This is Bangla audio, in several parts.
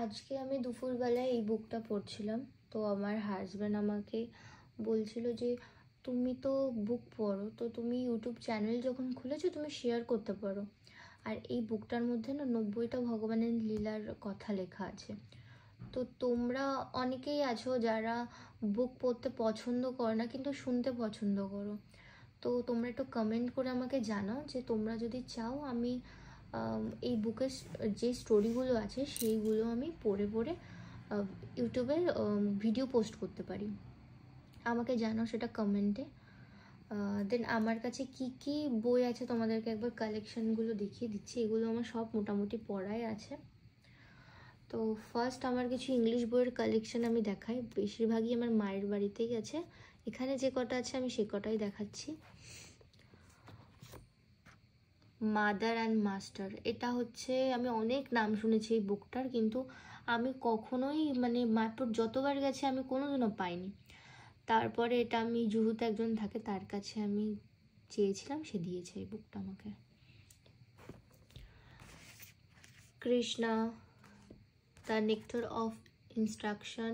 আজকে আমি দুপুরবেলায় এই বুকটা পড়ছিলাম, তো আমার হাজব্যান্ড আমাকে বলছিল যে তুমি তো বুক পড়ো, তো তুমি ইউটিউব চ্যানেল যখন খুলেছো তুমি শেয়ার করতে পারো। আর এই বুকটার মধ্যে না 90টা ভগবানের লীলার কথা লেখা আছে। তো তোমরা অনেকেই আছো যারা বুক পড়তে পছন্দ করো না, কিন্তু শুনতে পছন্দ করো। তো তোমরা একটু কমেন্ট করে আমাকে জানাও যে তোমরা যদি চাও আমি এই বুকের যে স্টোরিগুলো আছে সেইগুলো আমি পড়ে পড়ে ইউটিউবে ভিডিও পোস্ট করতে পারি। আমাকে জানাও সেটা কমেন্টে। দেন আমার কাছে কি কি বই আছে তোমাদেরকে একবার কালেকশনগুলো দেখিয়ে দিচ্ছি। এগুলো আমার সব মোটামুটি পড়াই আছে। তো ফার্স্ট আমার কিছু ইংলিশ বইয়ের কালেকশন আমি দেখাই। বেশিরভাগই আমার মায়ের বাড়িতেই আছে, এখানে যে কটা আছে আমি সে কটাই দেখাচ্ছি। মাদার অ্যান্ড মাস্টার, এটা হচ্ছে আমি অনেক নাম শুনেছি এই বুকটার, কিন্তু আমি কখনোই মানে মায়াপুর যতবার গেছি আমি কোনোদিনও পাইনি। তারপরে এটা আমি জুহুতে একজন থাকে তার কাছে আমি চেয়েছিলাম, সে দিয়েছে এই বুকটা আমাকে। Krishna, the nectar of instruction,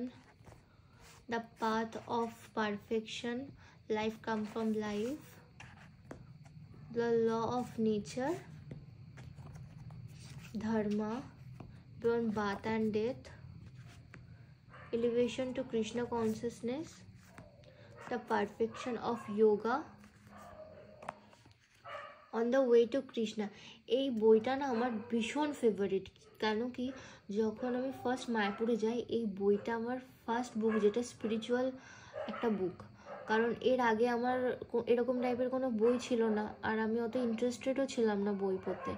the path of perfection, life come from life, the law of nature, dharma, beyond birth and death, elevation to Krishna consciousness, the perfection of yoga, on the way to Krishna। এই বইটা না আমার ভীষণ ফেভারিট। কেন কি, যখন আমি ফার্স্ট মায়াপুরে যাই এই বইটা আমার ফার্স্ট বুক, যেটা স্পিরিচুয়াল একটা বুক। কারণ এর আগে আমার এরকম টাইপের কোনো বই ছিল না, আর আমি অত ইন্টারেস্টেডও ছিলাম না বই পড়তে।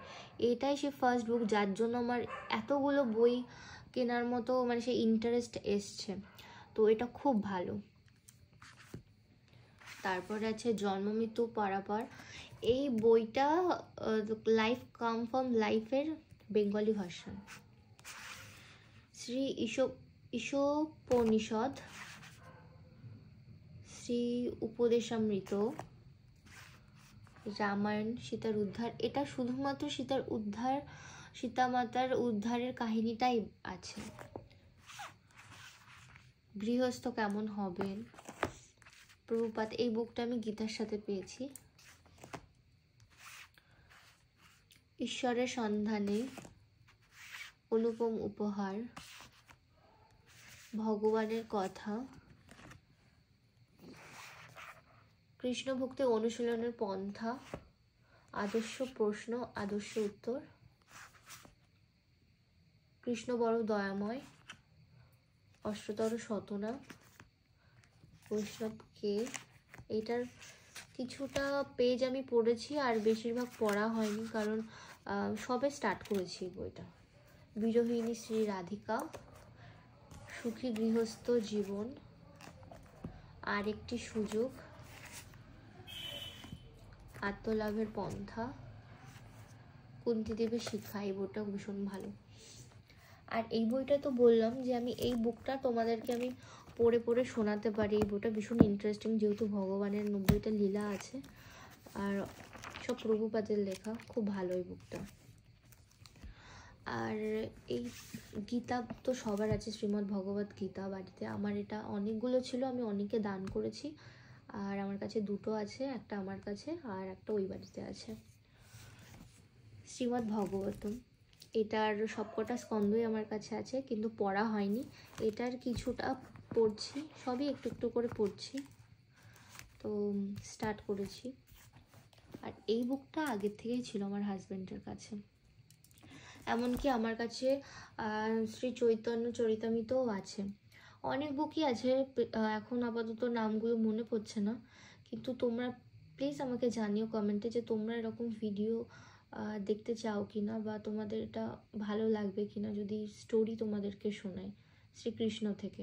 এটাই সে ফার্স্ট বুক যার জন্য আমার এতগুলো বই কেনার মতো মানে সে ইন্টারেস্ট এসছে। তো এটা খুব ভালো। তারপরে আছে জন্ম মৃত্যু পারাপার। এই বইটা লাইফ কাম ফ্রম লাইফের বেঙ্গলি ভার্সন। শ্রী ঈশোপনিষদ, শ্রী উপদেশামৃত, রামায়ণ, সীতার উদ্ধার। এটা শুধুমাত্র সীতার উদ্ধার, সীতা মাতার উদ্ধারের কাহিনীটাই আছে। গৃহস্থ কেমন হবেন, প্রভুপাদ। এই বুকটা আমি গীতার সাথে পেয়েছি। ঈশ্বরের সন্ধানে, অনুপম উপহার, ভগবানের কথা, কৃষ্ণ ভক্তি অনুশীলনের পন্থা, আদর্শ প্রশ্ন আদর্শ উত্তর, কৃষ্ণ বড় দয়াময়, অষ্টতর শতনা, বৈষ্ণব কে। এটার কিছুটা পেজ আমি পড়েছি আর বেশিরভাগ পড়া হয়নি, কারণ সবে স্টার্ট করেছি বইটা। বিরোহিনী শ্রী রাধিকা, সুখী গৃহস্থ জীবন, আর একটি সুযোগ, আত্মলাভের পন্থা, কুন্তিদেবীর শিক্ষা। এই বইটা ভীষণ ভালো। আর এই বইটা তো বললাম যে আমি এই বুকটা তোমাদেরকে আমি পড়ে পড়ে শোনাতে পারি। এই বইটা ভীষণ ইন্টারেস্টিং, যেহেতু ভগবানের 90টা লীলা আছে আর সব প্রভুপাদের লেখা। খুব ভালো এই বুকটা। আর এই গীতা তো সবার আছে, শ্রীমদ্ ভগবত গীতা বাড়িতে। আমার এটা অনেকগুলো ছিল, আমি অনেকে দান করেছি। আর আমার কাছে দুটো আছে, একটা আমার কাছে আর একটা ওই বাড়িতে আছে। শ্রীমদ্ ভগবতম, এটার সবকটা স্কন্ধই আমার কাছে আছে, কিন্তু পড়া হয়নি। এটার কিছুটা পড়ছি, সবই একটু একটু করে পড়ছি, তো স্টার্ট করেছি। আর এই বুকটা আগের থেকেই ছিল আমার হাজব্যান্ডের কাছে। এমনকি আমার কাছে শ্রী চৈতন্য চরিতামৃতও আছে। অনেক বুকই আছে, এখন আপাতত নামগুলো মনে পড়ছে না। কিন্তু তোমরা প্লিজ আমাকে জানিও কমেন্টে যে তোমরা এরকম ভিডিও দেখতে চাও কিনা, বা তোমাদের এটা ভালো লাগবে কিনা যদি স্টোরি তোমাদেরকে শোনাই শ্রীকৃষ্ণ থেকে।